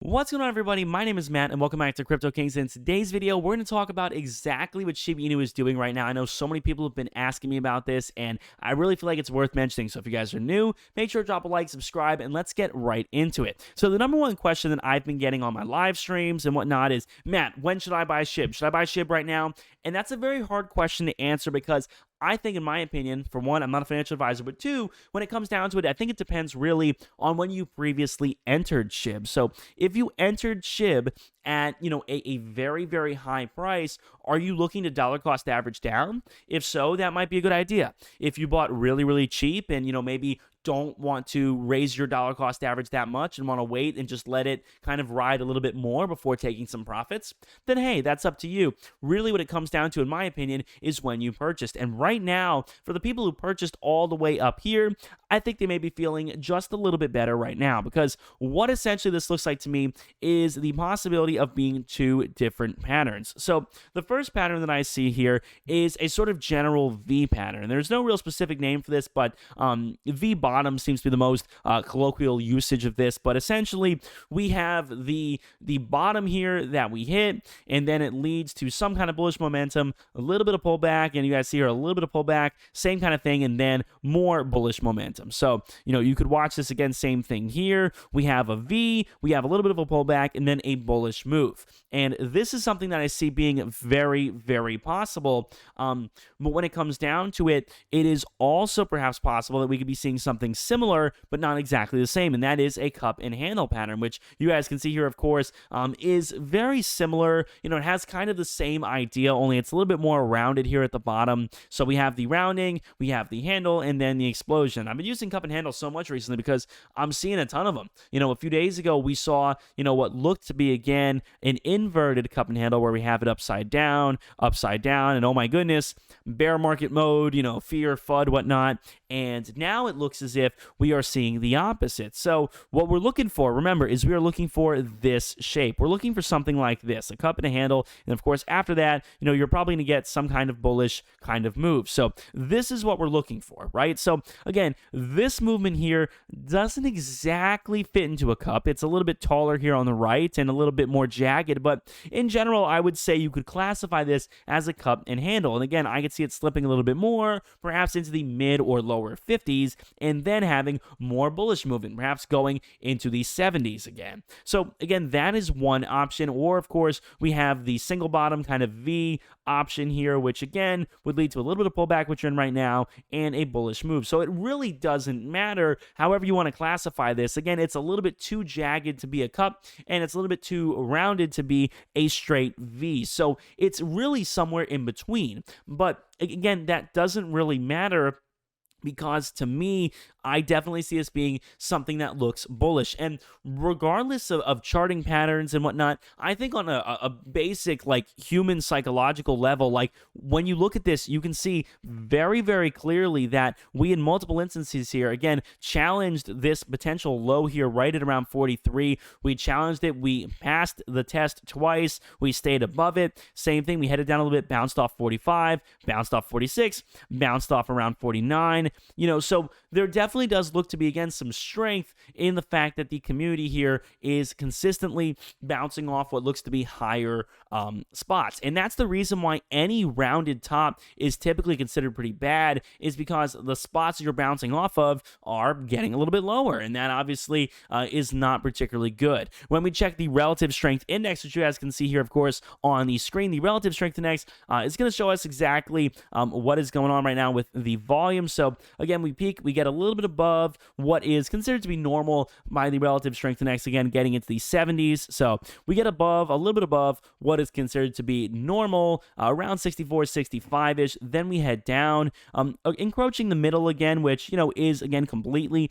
What's going on, everybody? My name is Matt, and welcome back to Crypto Kings. In today's video, we're going to talk about exactly what Shiba Inu is doing right now. I know so many people have been asking me about this, and I really feel like it's worth mentioning. So if you guys are new, make sure to drop a like, subscribe, and let's get right into it. So the number one question that I've been getting on my live streams and whatnot is, Matt, when should I buy SHIB? Should I buy SHIB right now? And that's a very hard question to answer because I think, in my opinion, for one, I'm not a financial advisor, but two, when it comes down to it, I think it depends really on when you previously entered SHIB. So if you entered SHIB at, a very, very high price, are you looking to dollar cost average down? If so, that might be a good idea. If you bought really, really cheap and, maybe don't want to raise your dollar cost average that much and want to wait and just let it kind of ride a little bit more before taking some profits, then hey, that's up to you. Really what it comes down to, in my opinion, is when you purchased. And right now, for the people who purchased all the way up here, I think they may be feeling just a little bit better right now, because what essentially this looks like to me is the possibility of being two different patterns. So the first pattern that I see here is a sort of general V pattern. There's no real specific name for this, but V bottom seems to be the most colloquial usage of this. But essentially, we have the bottom here that we hit, and then it leads to some kind of bullish momentum, a little bit of pullback, and you guys see here a little bit of pullback, same kind of thing, and then more bullish momentum. So, you could watch this again, same thing here. We have a V, we have a little bit of a pullback, and then a bullish move. And this is something that I see being very, very possible. But when it comes down to it, it is also perhaps possible that we could be seeing something similar, but not exactly the same. And that is a cup and handle pattern, which you guys can see here, of course, is very similar. It has kind of the same idea, only it's a little bit more rounded here at the bottom. So we have the rounding, we have the handle, and then the explosion. I've been using cup and handle so much recently because I'm seeing a ton of them. A few days ago, we saw, what looked to be, again, an inverted cup and handle where we have it upside down, and oh my goodness, bear market mode, fear, FUD, whatnot. And now it looks as if we are seeing the opposite. So what we're looking for, remember, is we are looking for this shape. We're looking for something like this, a cup and a handle. And of course, after that, you're probably going to get some kind of bullish kind of move. So this is what we're looking for, right? So again, this movement here doesn't exactly fit into a cup. It's a little bit taller here on the right and a little bit more jagged. But in general, I would say you could classify this as a cup and handle. And again, I could see it slipping a little bit more, perhaps into the mid or lower 50s, and then having more bullish movement, perhaps going into the 70s again. So again, that is one option. Or of course, we have the single bottom kind of V option here, which again would lead to a little bit of pullback, which you're in right now, and a bullish move. So it really doesn't matter however you want to classify this. Again, it's a little bit too jagged to be a cup, and it's a little bit too rounded to be a straight V. So it's really somewhere in between. But again, that doesn't really matter, because to me, I definitely see this being something that looks bullish. And regardless of charting patterns and whatnot, I think on a basic, like, human psychological level, like, when you look at this, you can see very, very clearly that we, in multiple instances here, again, challenged this potential low here right at around 43. We challenged it. We passed the test twice. We stayed above it. Same thing. We headed down a little bit, bounced off 45, bounced off 46, bounced off around 49. So there definitely does look to be, again, some strength in the fact that the community here is consistently bouncing off what looks to be higher spots. And that's the reason why any rounded top is typically considered pretty bad, is because the spots you're bouncing off of are getting a little bit lower. And that obviously is not particularly good. When we check the relative strength index, which you guys can see here, of course, on the screen, the relative strength index is going to show us exactly what is going on right now with the volume. So again, we peak, we get a little bit above what is considered to be normal by the relative strength index, again, getting into the 70s. So we get above, a little bit above what is considered to be normal, around 64, 65-ish. Then we head down, encroaching the middle again, which, is, again, completely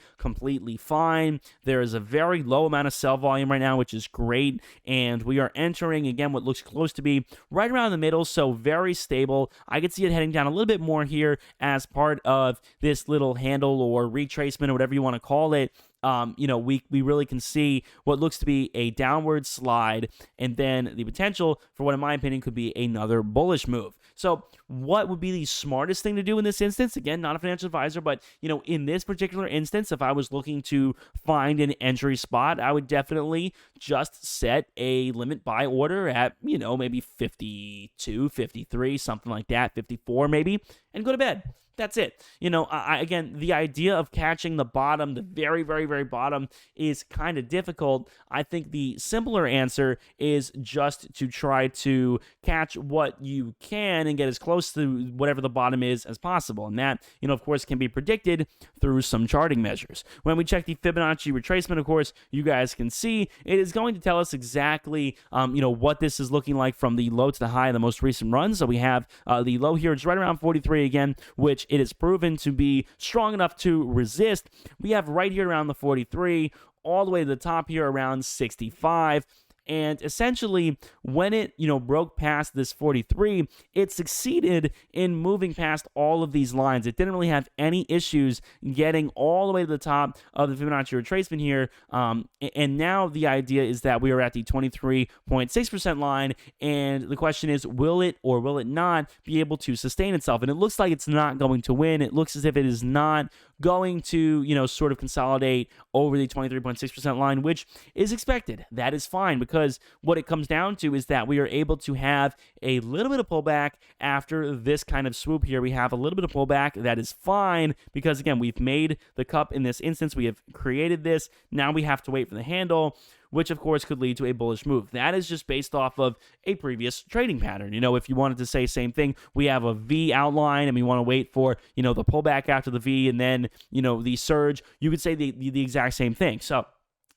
fine. There is a very low amount of sell volume right now, which is great. And we are entering, again, what looks close to be right around the middle. So very stable. I could see it heading down a little bit more here as part of this little handle or retracement or whatever you want to call it. we really can see what looks to be a downward slide and then the potential for what, in my opinion, could be another bullish move. So what would be the smartest thing to do in this instance? Again, not a financial advisor, but, in this particular instance, if I was looking to find an entry spot, I would definitely just set a limit buy order at, maybe 52, 53, something like that, 54 maybe, and go to bed. That's it. Again, the idea of catching the bottom, the very, very, very bottom, is kind of difficult. I think the simpler answer is just to try to catch what you can and get as close to whatever the bottom is as possible. And that, of course, can be predicted through some charting measures. When we check the Fibonacci retracement, of course, you guys can see it is going to tell us exactly, what this is looking like from the low to the high of the most recent run. So we have the low here. It's right around 43 again, which it is proven to be strong enough to resist. We have right here around the 43, all the way to the top here around 65. And essentially, when it, broke past this 43, it succeeded in moving past all of these lines. It didn't really have any issues getting all the way to the top of the Fibonacci retracement here. And now the idea is that we are at the 23.6% line. And the question is, will it or will it not be able to sustain itself? And it looks like it's not going to win. It looks as if it is not going to, sort of consolidate over the 23.6% line, which is expected. That is fine, because what it comes down to is that we are able to have a little bit of pullback after this kind of swoop here. We have a little bit of pullback. That is fine, because again, we've made the cup in this instance. We have created this. Now we have to wait for the handle, which of course could lead to a bullish move. That is just based off of a previous trading pattern. If you wanted to say same thing, we have a V outline and we want to wait for, the pullback after the V and then, the surge, you could say the exact same thing. So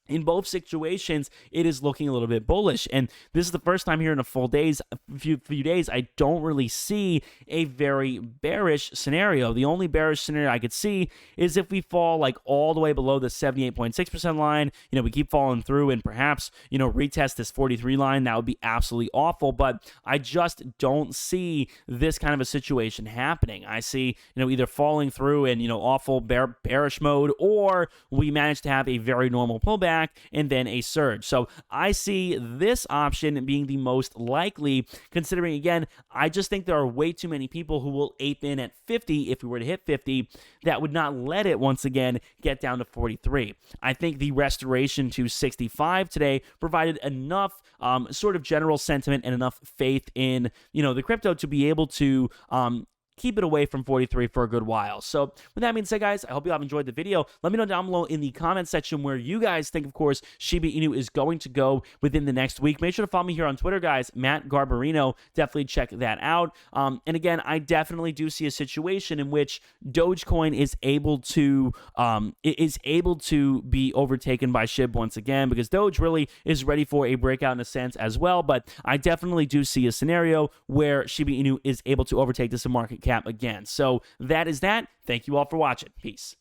in both situations, it is looking a little bit bullish. And this is the first time here in a few days, I don't really see a very bearish scenario. The only bearish scenario I could see is if we fall like all the way below the 78.6% line, we keep falling through and perhaps, retest this 43 line. That would be absolutely awful. But I just don't see this kind of a situation happening. I see, either falling through and, awful bearish mode, or we manage to have a very normal pullback and then a surge. So I see this option being the most likely, considering, again, I just think there are way too many people who will ape in at 50 if we were to hit 50 that would not let it once again get down to 43. I think the restoration to 65 today provided enough sort of general sentiment and enough faith in, the crypto to be able to keep it away from 43 for a good while. So with that being said, guys, I hope you all have enjoyed the video. Let me know down below in the comment section where you guys think, of course, Shiba Inu is going to go within the next week. Make sure to follow me here on Twitter, guys, Matt Garbarino. Definitely check that out. And again, I definitely do see a situation in which Dogecoin is able to be overtaken by SHIB once again, because Doge really is ready for a breakout in a sense as well. But I definitely do see a scenario where Shiba Inu is able to overtake this market cap again. So that is that. Thank you all for watching. Peace.